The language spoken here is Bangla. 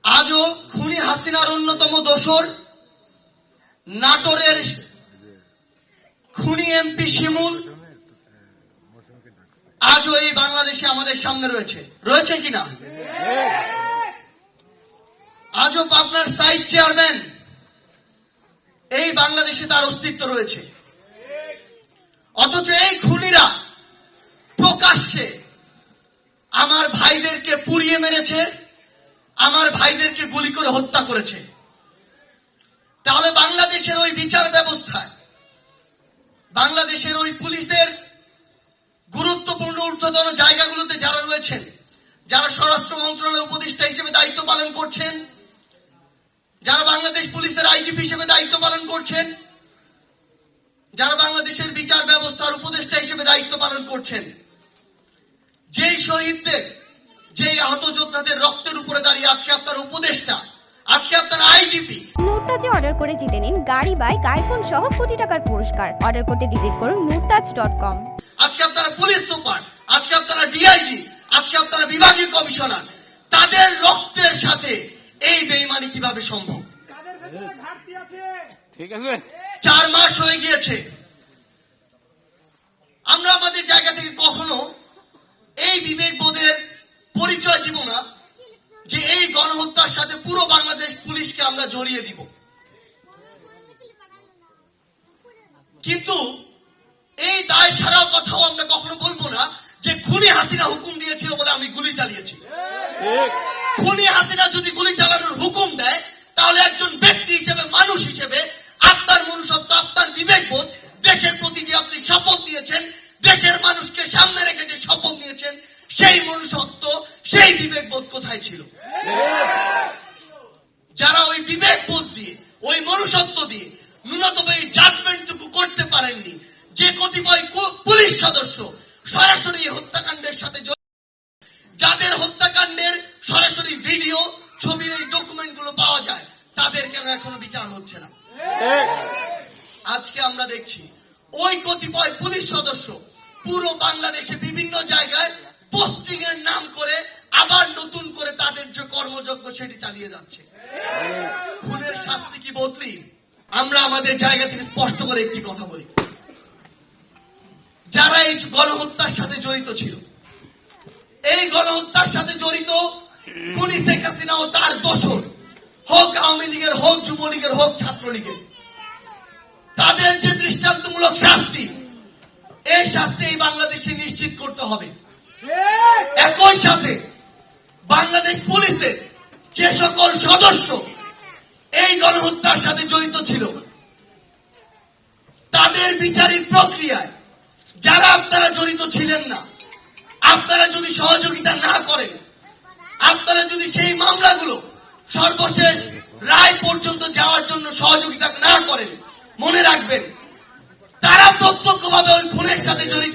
আজও খুনি হাসিনার অন্যতম দোসর নাটোরের খুনি এমপি শিমুল আজও এই বাংলাদেশে আমাদের সামনে রয়েছে কিনা? আজও পাবনার সাইড চেয়ারম্যান এই বাংলাদেশে তার অস্তিত্ব রয়েছে। অথচ এই খুনিরা প্রকাশ্যে আমার ভাইদেরকে পুড়িয়ে মেরেছে, আমার ভাইদেরকে গুলি করে হত্যা করেছে। তাহলে বাংলাদেশের ওই বিচার ব্যবস্থায়, বাংলাদেশের ওই পুলিশের গুরুত্বপূর্ণ ঊর্ধ্বতন জায়গাগুলোতে যারা রয়েছেন, যারা স্বরাষ্ট্র মন্ত্রণালয়ের উপদেষ্টা হিসেবে দায়িত্ব পালন করছেন, যারা বাংলাদেশ পুলিশের আইজিপি হিসেবে দায়িত্ব পালন করছেন, যারা বাংলাদেশের বিচার ব্যবস্থার উপদেষ্টা হিসেবে দায়িত্ব পালন করছেন, যেই শহীদদের, যেই আহত যোদ্ধাদের রক্তের উপরে দাঁড়িয়ে আজকে আপনার উপদেষ্টা, আজকে আপনার আইজিপি। নুরতাজে অর্ডার করে জিতে নিন গাড়ি, বাইক, আইফোন সহ কোটি টাকার পুরস্কার। অর্ডার করতে ভিজিট করুন nurtaj.com। আজকে আপনারা পুলিশ সুপার, আজকে আপনারা ডিআইজি, আজকে আপনারা বিভাগীয় কমিশনার, তাদের রক্তের সাথে এই বেঈমানি কিভাবে সম্ভব? ঠিক আছে, 4 মাস হয়ে গিয়েছে। আমরা আমাদের জায়গা থেকে কখনো এই বিবেকবোধের পরিচয় দিব না যে এই গণহত্যার সাথে পুরো বাংলাদেশ পুলিশকে আমরা জড়িয়ে দিব। কিন্তু এই দায় সারাও কথাও আমরা কখনো বলবো না যে খুনি হাসিনা হুকুম দিয়েছিল বলে আমি গুলি চালিয়েছি। খুনি হাসিনা যদি গুলি চালানোর হুকুম দেয়, তাহলে একজন ব্যক্তি হিসেবে, মানুষ হিসেবে আপনার মনুষ্যত্ব, আপনার বিবেকবোধ, দেশের প্রতি যে আপনি শপথ দিয়েছেন, দেশের মানুষকে সামনে রেখে যে শপথ নিয়েছেন, সেই মনুষ্যত্ব, সেই বিবেকবোধ কোথায় ছিল? যারা ওই বিবেকবোধ দিয়ে, ওই মনুষ্যত্ব দিয়ে ন্যূনতম এই জাজমেন্টটুকু করতে পারেননি, যে কতিপয় পুলিশ সদস্য সরাসরি হত্যাকাণ্ডের সাথে, যাদের হত্যাকাণ্ডের সরাসরি ভিডিও, ছবির এই ডকুমেন্টগুলো পাওয়া যায়, তাদের কেন এখনো বিচার হচ্ছে না? আজকে আমরা দেখছি ওই কতিপয় পুলিশ সদস্য পুরো বাংলাদেশে বিভিন্ন জায়গায় পোস্টিং এর নাম করে আবার নতুন করে তাদের যে কর্মযজ্ঞ সেটি চালিয়ে যাচ্ছে। খুনের শাস্তি কি বদলি? আমরা আমাদের জায়গা থেকে স্পষ্ট করে একটি কথা বলি, যারা এই গণহত্যার সাথে জড়িত ছিল, এই গণহত্যার সাথে জড়িত খুনি শেখ হাসিনা ও তার দোসর, হোক আওয়ামী লীগের, হোক যুবলীগের, হোক ছাত্রলীগের, তাদের যে দৃষ্টান্তমূলক শাস্তি, এই শাস্তি এই বাংলাদেশে নিশ্চিত করতে হবে। একই সাথে বাংলাদেশ পুলিশের যে সকল সদস্য এই গণহত্যার সাথে জড়িত ছিল, তাদের বিচারিক প্রক্রিয়ায় যারা আপনারা জড়িত ছিলেন না, আপনারা যদি সহযোগিতা না করেন, আপনারা যদি সেই মামলাগুলো সর্বশেষ রায় পর্যন্ত যাওয়ার জন্য সহযোগিতা না করেন, মনে রাখবেন তারা প্রত্যক্ষভাবে ওই খুনের সাথে জড়িত।